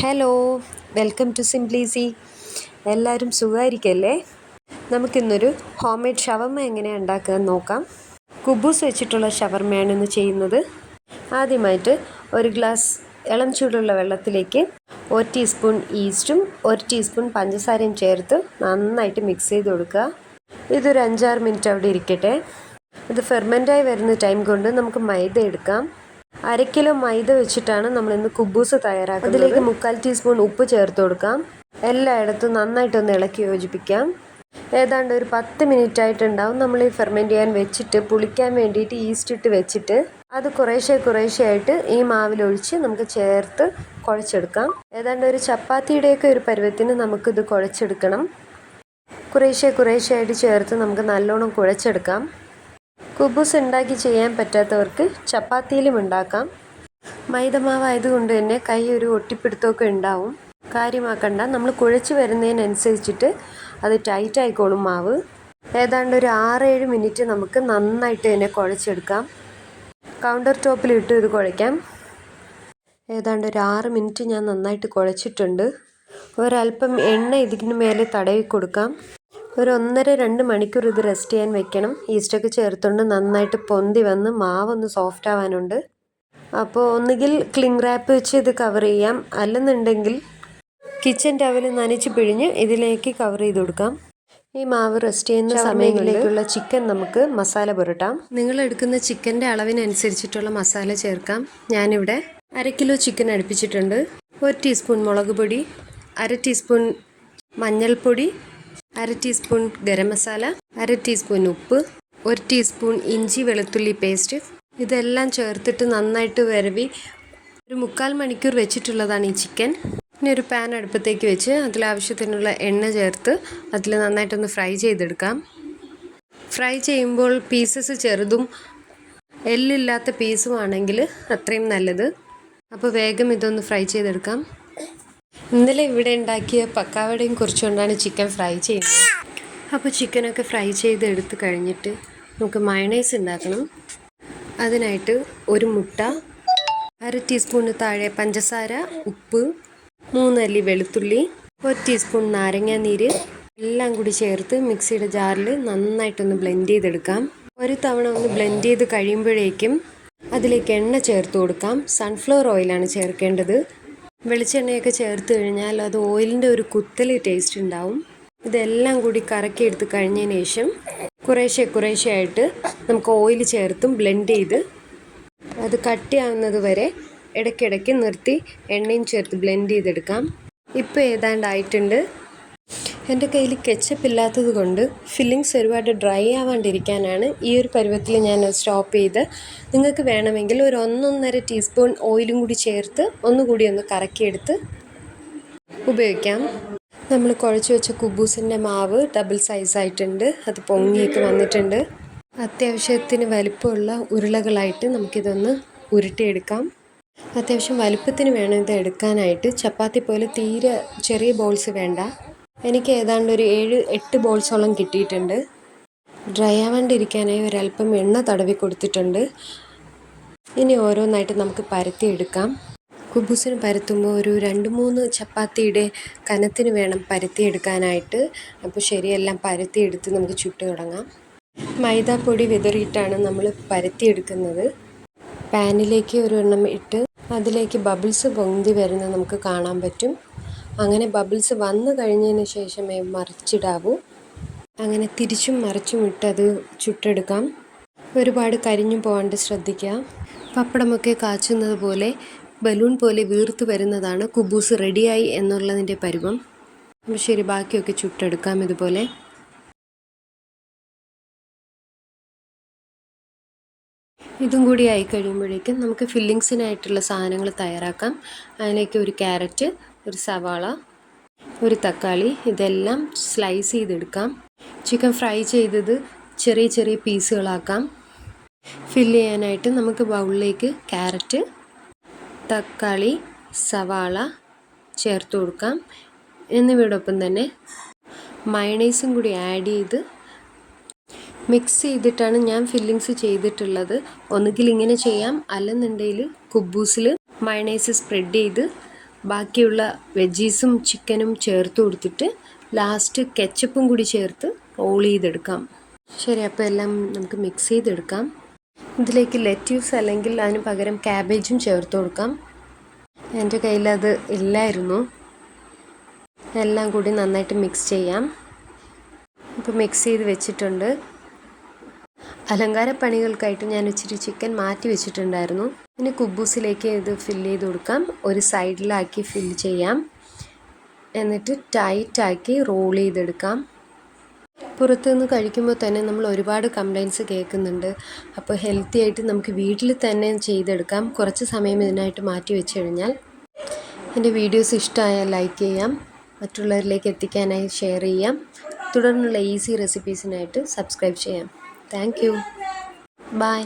Hello, welcome to സിംപ്ലീസി. എല്ലാവരും സുഖമായിരിക്കല്ലേ? നമുക്കിന്നൊരു home made ഷവർമ എങ്ങനെയാണ് ഉണ്ടാക്കുക നോക്കാം. കുബൂസ് വെച്ചിട്ടുള്ള ഷവർമയാണ് ഇന്ന് ചെയ്യുന്നത്. ആദ്യമായിട്ട് ഒരു ഗ്ലാസ് ഇളം ചൂടുള്ള വെള്ളത്തിലേക്ക് 1 ടീസ്പൂൺ ഈസ്റ്റും 1 ടീസ്പൂൺ പഞ്ചസാരയും ചേർത്ത് നന്നായിട്ട് മിക്സ് ചെയ്ത് കൊടുക്കുക. ഇതൊരു 5-6 മിനിറ്റ് അവിടെ ഇരിക്കട്ടെ. ഇത് ഫെർമെൻ്റായി വരുന്ന ടൈം കൊണ്ട് നമുക്ക് മൈദ എടുക്കാം. 1/2 കിലോ മൈദ വെച്ചിട്ടാണ് നമ്മളിന്ന് കുബൂസ് തയ്യാറാക്കുന്നത്. അതിലേക്ക് 1/4 ടീസ്പൂൺ ഉപ്പ് ചേർത്ത് കൊടുക്കാം. എല്ലായിടത്തും നന്നായിട്ടൊന്ന് ഇളക്കി യോജിപ്പിക്കാം. ഏതാണ്ട് ഒരു 10 മിനിറ്റ് ആയിട്ടുണ്ടാവും നമ്മൾ ഈ ഫെർമെൻറ്റ് ചെയ്യാൻ വെച്ചിട്ട് പുളിക്കാൻ വേണ്ടിയിട്ട് ഈസ്റ്റ് ഇട്ട് വെച്ചിട്ട് അത് കുറേശ്ശെ ആയിട്ട് ഈ മാവിലൊഴിച്ച് നമുക്ക് ചേർത്ത് കുഴച്ചെടുക്കാം. ഏതാണ്ട് ഒരു ചപ്പാത്തിയുടെയൊക്കെ ഒരു പരുവത്തിന് നമുക്കിത് കുഴച്ചെടുക്കണം. കുറേശ്ശെ ആയിട്ട് ചേർത്ത് നമുക്ക് നല്ലോണം കുഴച്ചെടുക്കാം. കുബൂസ് ഉണ്ടാക്കി ചെയ്യാൻ പറ്റാത്തവർക്ക് ചപ്പാത്തിയിലും ഉണ്ടാക്കാം. മൈദമാവ് ആയതുകൊണ്ട് തന്നെ കൈ ഒരു ഒട്ടിപ്പിടുത്തമൊക്കെ ഉണ്ടാവും. കാര്യമാക്കണ്ട, നമ്മൾ കുഴച്ച് വരുന്നതിനനുസരിച്ചിട്ട് അത് ടൈറ്റ് ആയിക്കോളും മാവ്. ഏതാണ്ട് ഒരു 6-7 മിനിറ്റ് നമുക്ക് നന്നായിട്ട് തന്നെ കുഴച്ചെടുക്കാം. കൗണ്ടർ ടോപ്പിൽ ഇട്ട് ഇത് കുഴയ്ക്കാം. ഏതാണ്ട് ഒരു 6 മിനിറ്റ് ഞാൻ നന്നായിട്ട് കുഴച്ചിട്ടുണ്ട്. ഒരല്പം എണ്ണ ഇതിന് മേലെ തടവി കൊടുക്കാം. ഒരു 1.5-2 മണിക്കൂർ ഇത് റെസ്റ്റ് ചെയ്യാൻ വെക്കണം. ഈസ്റ്റൊക്കെ ചേർത്തുകൊണ്ട് നന്നായിട്ട് പൊന്തി വന്ന് മാവൊന്ന് സോഫ്റ്റ് ആവാനുണ്ട്. അപ്പോൾ ഒന്നുകിൽ ക്ലിംഗ് റാപ്പ് വെച്ച് ഇത് കവർ ചെയ്യാം, അല്ലെന്നുണ്ടെങ്കിൽ കിച്ചൻ ടവൽ നനച്ച് പിഴിഞ്ഞ് ഇതിലേക്ക് കവർ ചെയ്ത് കൊടുക്കാം. ഈ മാവ് റെസ്റ്റ് ചെയ്യുന്ന സമയങ്ങളിലേക്കുള്ള ചിക്കൻ നമുക്ക് മസാല പുരട്ടാം. നിങ്ങൾ എടുക്കുന്ന ചിക്കൻ്റെ അളവിനനുസരിച്ചിട്ടുള്ള മസാല ചേർക്കാം. ഞാനിവിടെ 1/2 കിലോ ചിക്കൻ അടുപ്പിച്ചിട്ടുണ്ട്. 1 ടീസ്പൂൺ മുളക് പൊടി, 1/2 ടീസ്പൂൺ മഞ്ഞൾപ്പൊടി, 1/2 ടീസ്പൂൺ ഗരം മസാല, 1/2 ടീസ്പൂൺ ഉപ്പ്, 1 ടീസ്പൂൺ ഇഞ്ചി വെളുത്തുള്ളി പേസ്റ്റ്. ഇതെല്ലാം ചേർത്തിട്ട് നന്നായിട്ട് വരവി ഒരു 3/4 മണിക്കൂർ വെച്ചിട്ടുള്ളതാണ് ഈ ചിക്കൻ. ഇനി ഒരു പാൻ അടുപ്പത്തേക്ക് വെച്ച് അതിലാവശ്യത്തിനുള്ള എണ്ണ ചേർത്ത് അതിൽ നന്നായിട്ടൊന്ന് ഫ്രൈ ചെയ്തെടുക്കാം. ഫ്രൈ ചെയ്യുമ്പോൾ പീസസ് ചെറുതും എല്ലില്ലാത്ത പീസുമാണെങ്കിൽ അത്രയും നല്ലത്. അപ്പോൾ വേഗം ഇതൊന്ന് ഫ്രൈ ചെയ്തെടുക്കാം. ഇന്നലെ ഇവിടെ ഉണ്ടാക്കിയ പക്കാവടയും കുറച്ചുകൊണ്ടാണ് ചിക്കൻ ഫ്രൈ ചെയ്യുന്നത്. അപ്പോൾ ചിക്കനൊക്കെ ഫ്രൈ ചെയ്ത് എടുത്ത് കഴിഞ്ഞിട്ട് നമുക്ക് മയണൈസ് ഉണ്ടാക്കണം. അതിനായിട്ട് ഒരു മുട്ട, 1/2 ടീസ്പൂണ് താഴെ പഞ്ചസാര, ഉപ്പ്, 3 അല്ലി വെളുത്തുള്ളി, 1 ടീസ്പൂൺ നാരങ്ങ നീര് എല്ലാം കൂടി ചേർത്ത് മിക്സിയുടെ ജാറിൽ നന്നായിട്ടൊന്ന് ബ്ലെൻഡ് ചെയ്തെടുക്കാം. ഒരു തവണ ഒന്ന് ബ്ലെൻഡ് ചെയ്ത് കഴിയുമ്പോഴേക്കും അതിലേക്ക് എണ്ണ ചേർത്ത് കൊടുക്കാം. സൺഫ്ലവർ ഓയിലാണ് ചേർക്കേണ്ടത്. വെളിച്ചെണ്ണയൊക്കെ ചേർത്ത് കഴിഞ്ഞാൽ അത് ഓയിലിൻ്റെ ഒരു കുത്തൽ ടേസ്റ്റ് ഉണ്ടാവും. ഇതെല്ലാം കൂടി കറക്കി എടുത്ത് കഴിഞ്ഞതിന് ശേഷം കുറേശ്ശെ ആയിട്ട് നമുക്ക് ഓയിൽ ചേർത്തും ബ്ലെൻഡ് ചെയ്ത് അത് കട്ടിയാവുന്നത് വരെ ഇടയ്ക്കിടയ്ക്ക് നിർത്തി എണ്ണയും ചേർത്ത് ബ്ലെൻഡ് ചെയ്തെടുക്കാം. ഇപ്പോൾ ഏതാണ്ടായിട്ടുണ്ട്. എൻ്റെ കയ്യിൽ കെച്ചപ്പ് ഇല്ലാത്തത് കൊണ്ട് ഫില്ലിങ്സ് ഒരുപാട് ഡ്രൈ ആവാണ്ടിരിക്കാനാണ് ഈ ഒരു പരുവത്തിൽ ഞാൻ സ്റ്റോപ്പ് ചെയ്ത്. നിങ്ങൾക്ക് വേണമെങ്കിൽ ഒരു 1-1.5 ടീസ്പൂൺ ഓയിലും കൂടി ചേർത്ത് ഒന്നുകൂടി ഒന്ന് കറക്കിയെടുത്ത് ഉപയോഗിക്കാം. നമ്മൾ കുഴച്ച് വെച്ച കുബൂസിൻ്റെ മാവ് ഡബിൾ സൈസായിട്ടുണ്ട്. അത് പൊങ്ങിയൊക്കെ വന്നിട്ടുണ്ട്. അത്യാവശ്യത്തിന് വലിപ്പമുള്ള ഉരുളകളായിട്ട് നമുക്കിതൊന്ന് ഉരുട്ടിയെടുക്കാം. അത്യാവശ്യം വലിപ്പത്തിന് വേണം ഇത് എടുക്കാനായിട്ട്. ചപ്പാത്തി പോലെ തീരെ ചെറിയ ബോൾസ് വേണ്ട. എനിക്ക് ഏതാണ്ട് ഒരു 7-8 ബോൾസോളം കിട്ടിയിട്ടുണ്ട്. ഡ്രൈ ആവാണ്ടിരിക്കാനായി ഒരല്പം എണ്ണ തടവി കൊടുത്തിട്ടുണ്ട്. ഇനി ഓരോന്നായിട്ട് നമുക്ക് പരത്തിയെടുക്കാം. കുബൂസിന് പരത്തുമ്പോൾ ഒരു 2-3 ചപ്പാത്തിയുടെ കനത്തിന് വേണം പരത്തിയെടുക്കാനായിട്ട്. അപ്പോൾ ശരിയെല്ലാം പരത്തിയെടുത്ത് നമുക്ക് ചുട്ട് തുടങ്ങാം. മൈദാപ്പൊടി വിതറിയിട്ടാണ് നമ്മൾ പരത്തിയെടുക്കുന്നത്. പാനിലേക്ക് ഒരെണ്ണം ഇട്ട് അതിലേക്ക് ബബിൾസ് പൊന്തി വരുന്നത് നമുക്ക് കാണാൻ പറ്റും. അങ്ങനെ ബബിൾസ് വന്നു കഴിഞ്ഞതിന് ശേഷമേ മറിച്ചിടാവൂ. അങ്ങനെ തിരിച്ചും മറിച്ചും ഇട്ടത് ചുട്ടെടുക്കാം. ഒരുപാട് കരിഞ്ഞു പോകാണ്ട് ശ്രദ്ധിക്കുക. പപ്പടമൊക്കെ കാച്ചുന്നത് പോലെ ബലൂൺ പോലെ വീർത്ത് വരുന്നതാണ് കുബൂസ് റെഡിയായി എന്നുള്ളതിൻ്റെ പരുവം. അപ്പോൾ ശരി, ബാക്കിയൊക്കെ ചുട്ടെടുക്കാം ഇതുപോലെ. ഇതും കൂടി ആയി കഴിയുമ്പോഴേക്കും നമുക്ക് ഫില്ലിങ്സിനായിട്ടുള്ള സാധനങ്ങൾ തയ്യാറാക്കാം. അതിലേക്ക് ഒരു ക്യാരറ്റ്, ഒരു സവാള, ഒരു തക്കാളി ഇതെല്ലാം സ്ലൈസ് ചെയ്തെടുക്കാം. ചിക്കൻ ഫ്രൈ ചെയ്തത് ചെറിയ പീസുകളാക്കാം. ഫില്ല് ചെയ്യാനായിട്ട് നമുക്ക് ബൗളിലേക്ക് ക്യാരറ്റ്, തക്കാളി, സവാള ചേർത്ത് കൊടുക്കാം. എന്നിവയോടൊപ്പം തന്നെ മയണൈസും കൂടി ആഡ് ചെയ്ത് മിക്സ് ചെയ്തിട്ടാണ് ഞാൻ ഫില്ലിങ്സ് ചെയ്തിട്ടുള്ളത്. ഒന്നുകിൽ ഇങ്ങനെ ചെയ്യാം, അല്ലെന്നുണ്ടെങ്കിൽ കുബൂസിൽ മയണൈസ് സ്പ്രെഡ് ചെയ്ത് ബാക്കിയുള്ള വെജീസും ചിക്കനും ചേർത്ത് കൊടുത്തിട്ട് ലാസ്റ്റ് കെച്ചപ്പും കൂടി ചേർത്ത് റോൾ ചെയ്തെടുക്കാം. ശരി, അപ്പോൾ എല്ലാം നമുക്ക് മിക്സ് ചെയ്തെടുക്കാം. ഇതിലേക്ക് ലെറ്റ്യൂസ് അല്ലെങ്കിൽ അതിന് പകരം ക്യാബേജും ചേർത്ത് കൊടുക്കാം. എൻ്റെ കയ്യിലത് ഇല്ലായിരുന്നു. എല്ലാം കൂടി നന്നായിട്ട് മിക്സ് ചെയ്യാം. ഇപ്പോൾ മിക്സ് ചെയ്ത് വെച്ചിട്ടുണ്ട്. അലങ്കാര പണികൾക്കായിട്ട് ഞാൻ ഇച്ചിരി ചിക്കൻ മാറ്റി വെച്ചിട്ടുണ്ടായിരുന്നു. ഇനി കുബൂസിലേക്ക് ഇത് ഫില്ല് ചെയ്ത് കൊടുക്കാം. ഒരു സൈഡിലാക്കി ഫില്ല് ചെയ്യാം. എന്നിട്ട് ടൈറ്റാക്കി റോൾ ചെയ്തെടുക്കാം. പുറത്തുനിന്ന് കഴിക്കുമ്പോൾ തന്നെ നമ്മൾ ഒരുപാട് കംപ്ലൈൻറ്റ്സ് കേൾക്കുന്നുണ്ട്. അപ്പോൾ ഹെൽത്തി ആയിട്ട് നമുക്ക് വീട്ടിൽ തന്നെ ചെയ്തെടുക്കാം. കുറച്ച് സമയം ഇതിനായിട്ട് മാറ്റി വെച്ച് കഴിഞ്ഞാൽ. എൻ്റെ വീഡിയോസ് ഇഷ്ടമായാൽ ലൈക്ക് ചെയ്യാം, മറ്റുള്ളവരിലേക്ക് എത്തിക്കാനായി ഷെയർ ചെയ്യാം. തുടർന്നുള്ള ഈസി റെസിപ്പീസിനായിട്ട് സബ്സ്ക്രൈബ് ചെയ്യാം. Thank you. ബൈ.